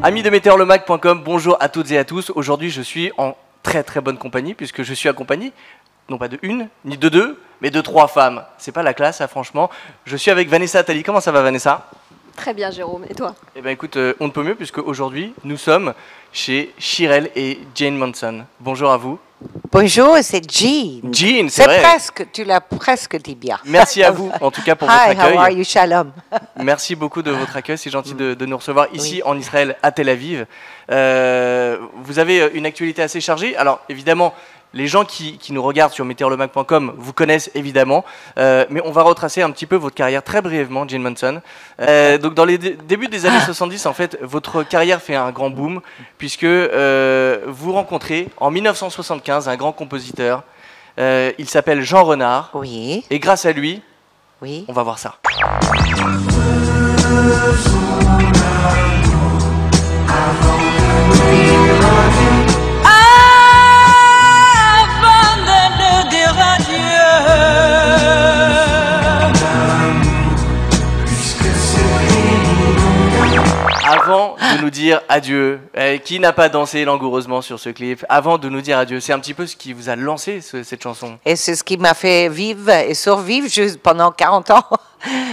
Amis de meteorlemac.com, bonjour à toutes et à tous. Aujourd'hui, je suis en très très bonne compagnie puisque je suis accompagné, non pas de une, ni de deux, mais de trois femmes. C'est pas la classe, ça, franchement. Je suis avec Vanessa Attali. Comment ça va, Vanessa? Très bien, Jérôme. Et toi? Eh bien, écoute, on ne peut mieux puisque aujourd'hui, nous sommes chez Shirelle et Jane Manson. Bonjour à vous. Bonjour, c'est Jean. Jean, c'est vrai. Presque, tu l'as presque dit bien. Merci à vous, en tout cas, pour votre Hi, accueil. how are you, Shalom. Merci beaucoup de votre accueil, c'est gentil de nous recevoir ici en Israël, à Tel Aviv. Vous avez une actualité assez chargée. Alors évidemment, les gens qui nous regardent sur meteorlemac.com vous connaissent évidemment, mais on va retracer un petit peu votre carrière très brièvement, Jane Manson. Donc dans les débuts des années 70, en fait, votre carrière fait un grand boom, puisque vous rencontrez en 1975 un grand compositeur. Il s'appelle Jean Renard. Oui. Et grâce à lui, Oui. on va voir ça. Avant de nous dire adieu, qui n'a pas dansé langoureusement sur ce clip? Avant de nous dire adieu, c'est un petit peu ce qui vous a lancé cette chanson. Et c'est ce qui m'a fait vivre et survivre juste pendant 40 ans.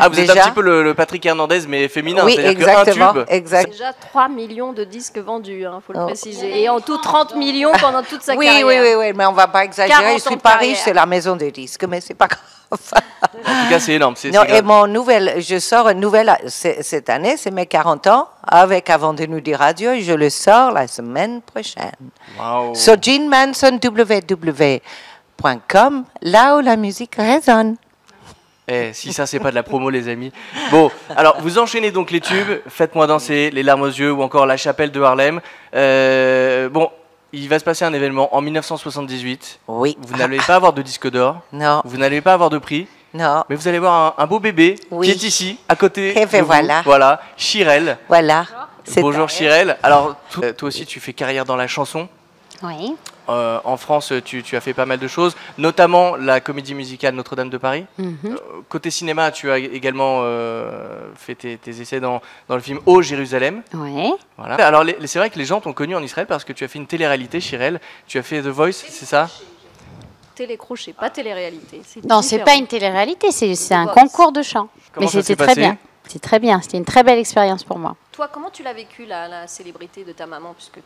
Ah, vous Déjà. êtes un petit peu le Patrick Hernandez, mais féminin. Oui, c'est-à-dire exactement. qu'un tube, Exact. Déjà 3 millions de disques vendus, hein, faut le Oh. préciser. Et en tout 30 millions pendant toute sa Oui, carrière. oui, mais on va pas exagérer. 40 Je suis ans de pas carrière. riche, c'est la maison des disques, mais c'est pas grave. En tout cas, c'est énorme. Non, et je sors une nouvelle cette année, c'est mes 40 ans, avec Avant de nous dire adieu, et je le sors la semaine prochaine. Wow. Sur jeanmanson.com, là où la musique résonne. Eh, si ça, c'est pas de la promo, les amis. Bon, alors, vous enchaînez donc les tubes, Faites-moi danser, Les larmes aux yeux ou encore La chapelle de Harlem. Bon, il va se passer un événement en 1978. Oui. Vous n'allez pas avoir de disque d'or. Non, Vous n'allez pas avoir de prix. non, Mais vous allez voir un beau bébé Oui. qui est ici, à côté Eh de ben vous. voilà. Voilà, Shirelle. voilà. C'est- Bonjour Shirelle. Alors, toi aussi, tu fais carrière dans la chanson. Oui. En France, tu as fait pas mal de choses, notamment la comédie musicale Notre-Dame de Paris. Côté cinéma, tu as également fait tes essais dans le film Ô Jérusalem. Oui. Voilà. Alors, c'est vrai que les gens t'ont connu en Israël parce que tu as fait une télé-réalité, Shirelle. Tu as fait The Voice, c'est ça? Télécrochet, pas télé-réalité. Non, c'est différent. pas une télé-réalité, c'est un Voice. concours de chant. Comment Mais ça s'est c'était très passé? bien. C'est très bien. C'était une très belle expérience pour moi. Toi, comment tu l'as vécu, la célébrité de ta maman, puisque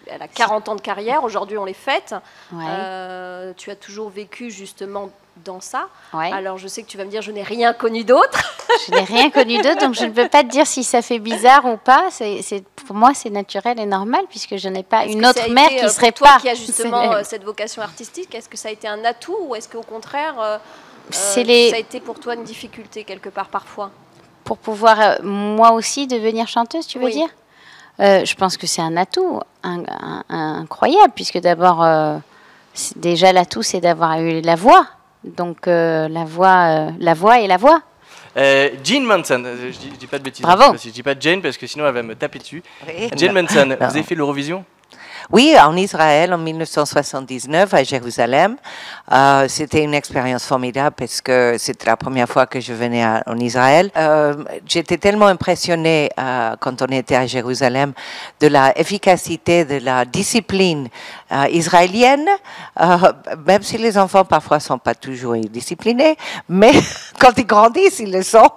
elle a 40 ans de carrière, aujourd'hui on les fête. Ouais. Tu as toujours vécu justement dans ça. Ouais. Alors je sais que tu vas me dire, je n'ai rien connu d'autre. Je n'ai rien connu d'autre, donc je ne peux pas te dire si ça fait bizarre ou pas. Pour moi, c'est naturel et normal, puisque je n'ai pas Est-ce une que ça autre a mère été, qui pour serait toi pas. qui a justement cette vocation artistique, est-ce que ça a été un atout ou est-ce qu'au contraire, ça a été pour toi une difficulté quelque part parfois? Pour pouvoir, moi aussi, devenir chanteuse, tu veux Oui. dire? Je pense que c'est un atout incroyable, puisque d'abord, déjà l'atout, c'est d'avoir eu la voix. Donc la voix et la voix. Jane Manson, je dis pas de bêtises. Bravo. Je dis pas Jane parce que sinon elle va me taper dessus. Oui. Jane Manson, Non. vous avez fait l'Eurovision? Oui, en Israël, en 1979, à Jérusalem. C'était une expérience formidable parce que c'était la première fois que je venais en Israël. J'étais tellement impressionnée quand on était à Jérusalem de la efficacité, de la discipline israélienne, même si les enfants parfois sont pas toujours disciplinés, mais quand ils grandissent, ils le sont.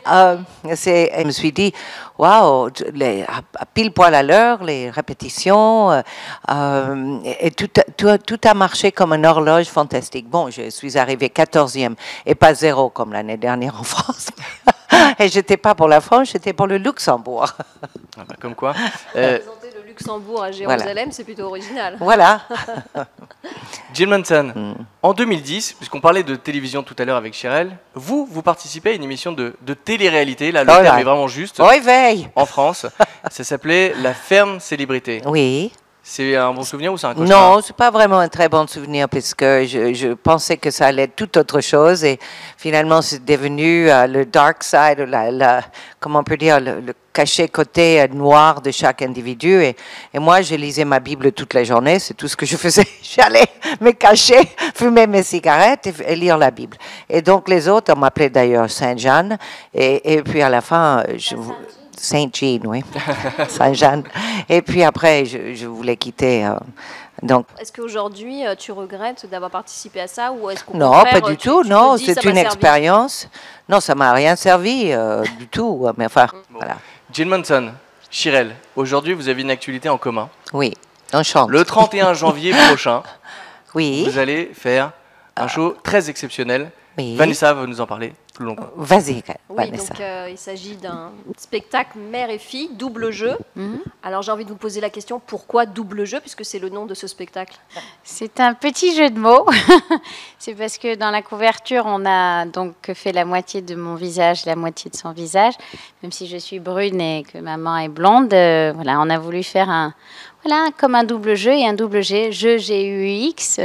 Je me suis dit, waouh, à pile poil à l'heure, les répétitions, et tout a marché comme une horloge fantastique. Bon, je suis arrivée 14e et pas 0 comme l'année dernière en France. Et j'étais pas pour la France, j'étais pour le Luxembourg. Ah bah, comme quoi. Présenter le Luxembourg à Jérusalem, c'est plutôt original. Voilà. Jane Manson, en 2010, puisqu'on parlait de télévision tout à l'heure avec Shirelle, vous participez à une émission de télé-réalité, là le Oh terme là. est vraiment juste, Oh, éveil. en France. Ça s'appelait La Ferme Célébrité. Oui. C'est un bon souvenir ou c'est un cauchemar? Non, c'est pas vraiment un très bon souvenir parce que je pensais que ça allait être tout autre chose et finalement c'est devenu le dark side, comment on peut dire, le caché côté noir de chaque individu et moi je lisais ma Bible toute la journée, c'est tout ce que je faisais. J'allais me cacher, fumer mes cigarettes et lire la Bible. Et donc les autres, on m'appelait d'ailleurs Sainte Jeanne et puis à la fin, Saint-Jean, oui. Saint-Jean. Et puis après, je voulais quitter. Donc. Est-ce qu'aujourd'hui, tu regrettes d'avoir participé à ça ou est-ce non, pas du tout. Non, c'est une expérience. Non, ça m'a rien servi du tout. Mais enfin, voilà. Jill Manson, Shirel, aujourd'hui, vous avez une actualité en commun. Oui, on chante. Le 31 janvier prochain, oui. Vous allez faire un show très exceptionnel. Oui. Vanessa va nous en parler plus longtemps. Vas-y, oui, Vanessa. Donc, il s'agit d'un spectacle mère et fille, double jeu. Alors j'ai envie de vous poser la question, pourquoi double jeu, puisque c'est le nom de ce spectacle? C'est un petit jeu de mots. C'est parce que dans la couverture, on a donc fait la moitié de mon visage, la moitié de son visage. Même si je suis brune et que maman est blonde, voilà, on a voulu faire comme un double jeu et un double G, jeu G-U-X.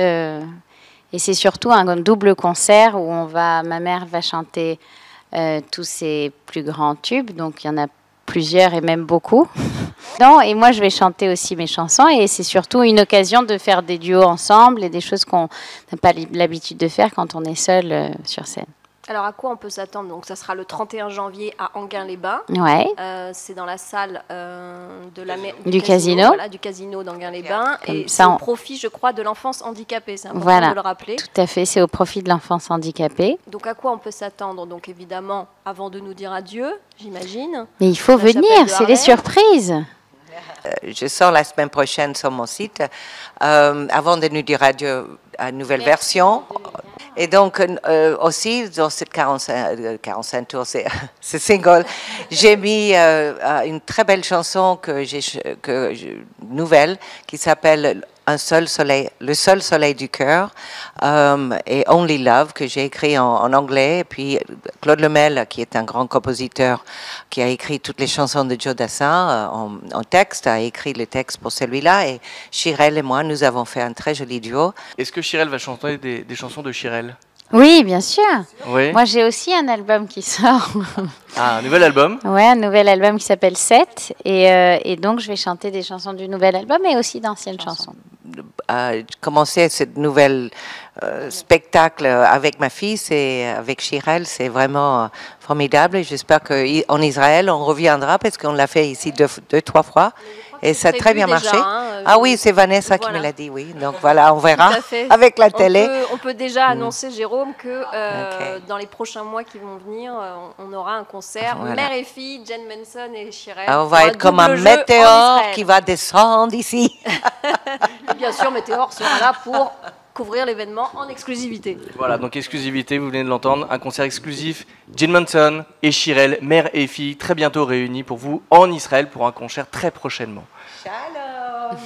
Et c'est surtout un double concert où ma mère va chanter tous ses plus grands tubes, donc il y en a plusieurs et même beaucoup. Non, et moi je vais chanter aussi mes chansons et c'est surtout une occasion de faire des duos ensemble et des choses qu'on n'a pas l'habitude de faire quand on est seul sur scène. Alors à quoi on peut s'attendre? Donc ça sera le 31 janvier à Enghien-les-Bains. Ouais. C'est dans la salle du casino. Voilà, du casino d'Enghien-les-Bains. Et c'est au profit, je crois, de l'enfance handicapée. C'est important de le rappeler. Tout à fait, c'est au profit de l'enfance handicapée. Donc à quoi on peut s'attendre? Donc évidemment, avant de nous dire adieu, j'imagine. Mais il faut venir, c'est les surprises. Je sors la semaine prochaine sur mon site. Avant de nous dire adieu à une nouvelle version. Et donc, aussi, dans cette 45 tours, c'est single, j'ai mis une très belle chanson nouvelle qui s'appelle Le seul soleil du cœur et Only Love, que j'ai écrit en anglais. Et puis, Claude Lemel, qui est un grand compositeur, qui a écrit toutes les chansons de Joe Dassin en texte, a écrit le texte pour celui-là. Et Shirel et moi, nous avons fait un très joli duo. Est-ce que Shirel va chanter des chansons de Shirel? Oui, bien sûr. Oui. Moi, j'ai aussi un album qui sort. Ah, un nouvel album? Oui, un nouvel album qui s'appelle 7. Et donc, je vais chanter des chansons du nouvel album et aussi d'anciennes chansons. Commencer ce nouvel spectacle avec ma fille, avec Shirel, c'est vraiment formidable. J'espère qu'en Israël, on reviendra parce qu'on l'a fait ici deux, trois fois. Et ça a très bien marché. Ah oui, c'est Vanessa qui me l'a dit, oui. Donc voilà, on verra avec la télé. On peut déjà annoncer, Jérôme, que dans les prochains mois qui vont venir, on aura un concert mère et fille, Jen Manson et Shirel. On va être comme un météore qui va descendre ici. Et bien sûr, Météor sera là pour couvrir l'événement en exclusivité. Voilà, donc exclusivité, vous venez de l'entendre, un concert exclusif, Jill Manson et Shirel, mère et fille, très bientôt réunis pour vous en Israël pour un concert très prochainement. Shalom.